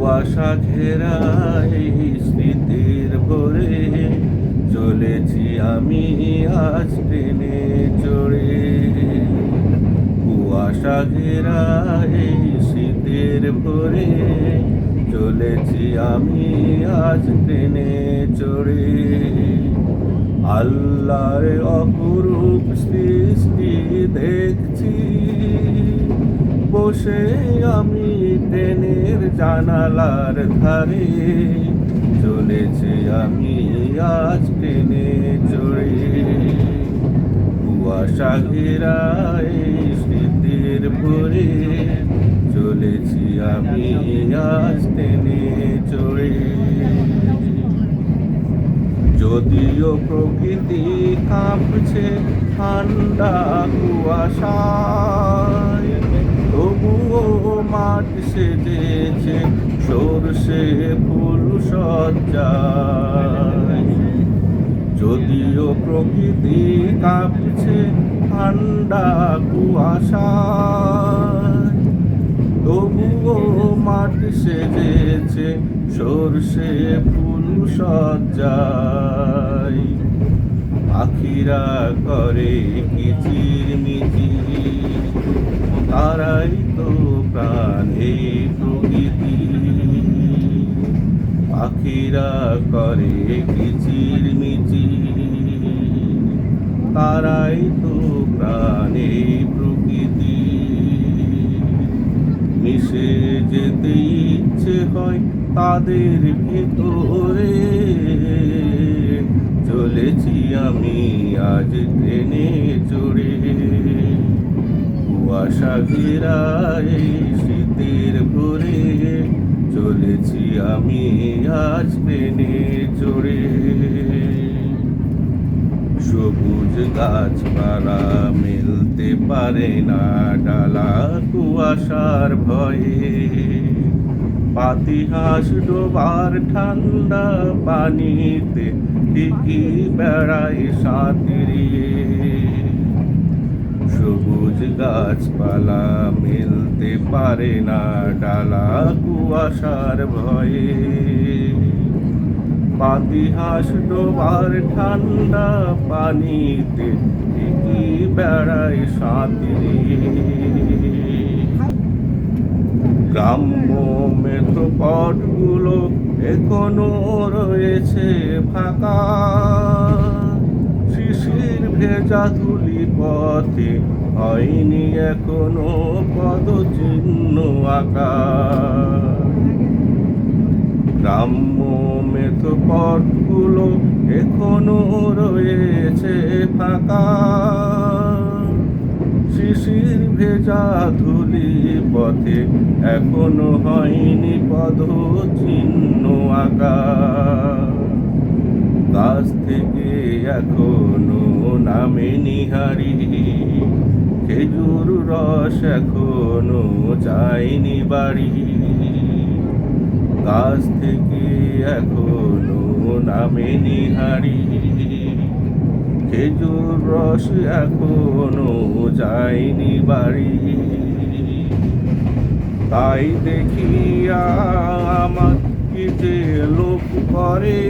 কুয়াশা ঘেরা এই স্মৃতির ভরে চলেছি আমি আজ ট্রেনে চড়ে। কুয়াশা ঘেরা এই শীতের ভরে চলেছি আমি আজ ট্রেনে চড়ে। আল্লাহর অপরূপ সৃষ্টি দেখছি বসে আমি ট্রেনের জানালার ধারে। চলেছি আমি আজ ট্রেনে চড়ে। কুয়াশা ঘেরা এই স্মৃতির ভরে চলেছি আমি আজ ট্রেনে চড়ে। যদিও প্রকৃতি কাঁপছে ঠান্ডা কুয়াশায়, তবুও মাঠ সেজেছে সরষে ফুল সজ্জায়। যদিও প্রকৃতি কাঁপছে ঠান্ডা কুয়াশায়, তবুও মাঠ সেজেছে সরষে ফুল সজ্জায়। পাখিরা করে কিচিরমিচির, তারাই তো প্রাণ এই প্রকৃতি। পাখিরা করে কিচিরমিচির, তারাই তো প্রাণ এই প্রকৃতি। মিশে যেতে ইচ্ছে হয় তাদের ভিতরে। চলেছি আমি আজ ট্রেনে চড়ে। কুয়াশা ঘেরা এই শীতের ভরে চলেছি আমি আজ ট্রেনে চড়ে। সবুজ গাছপালা মেলতে পারে না ডালা কুয়াশার ভয়ে। পাতিহাঁস ডোবার ঠান্ডা পানিতে ঠিকই বেড়ায় সাঁতরিয়ে। সবুজ গাছপালা মেলতে পারে না ডালা কুয়াশার ভয়ে। পাতিহাঁস ডোবার ঠান্ডা পানিতে ঠিকই বেড়ায় সাঁতরিয়ে। গ্রাম্য মেঠোপথগুলো এখনো রয়েছে ফাঁকা। শিশির ভেজা ধুলি পথে হয়নি এখনো পদচিহ্ন আঁকা। গ্রাম্য মেঠোপথগুলো এখনো রয়েছে ফাঁকা। শিশির ভেজা ধুলি পথে এখনো হয়নি পদচিহ্ন আঁকা। গাছ থেকে এখনো নামেনি হাড়ি, খেজুর রস এখনো যায়নি বাড়ি। গাছ থেকে এখনো নামেনি হাড়ি, খেজুর রস এখনো যায়নি বাড়ি। তাই দেখিয়া আমার কি যে লোক করে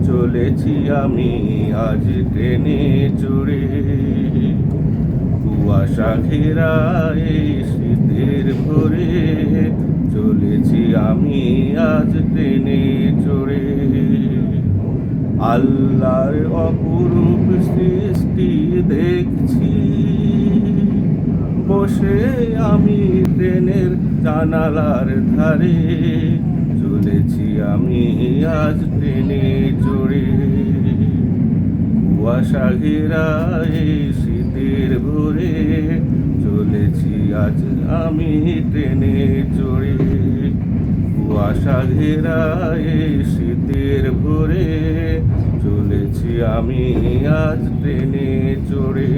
চলেছি আমি আজ ট্রেনে চড়ে। কুয়াশা ঘেরা এই শীতের ভরে চলেছি আমি আজ ট্রেনে চড়ে। আল্লাহর অপরূপ সৃষ্টি দেখছি বসে আমি ট্রেনের জানালার ধারে। চলেছি আমি আজ ট্রেনে চড়ে। কুয়াশা ঘেরা এই শীতের ভরে চলেছি আজ আমি ট্রেনে চড়ে। কুয়াশা ঘেরা এই শীতের ভরে চলেছি আমি আজ ট্রেনে চড়ে।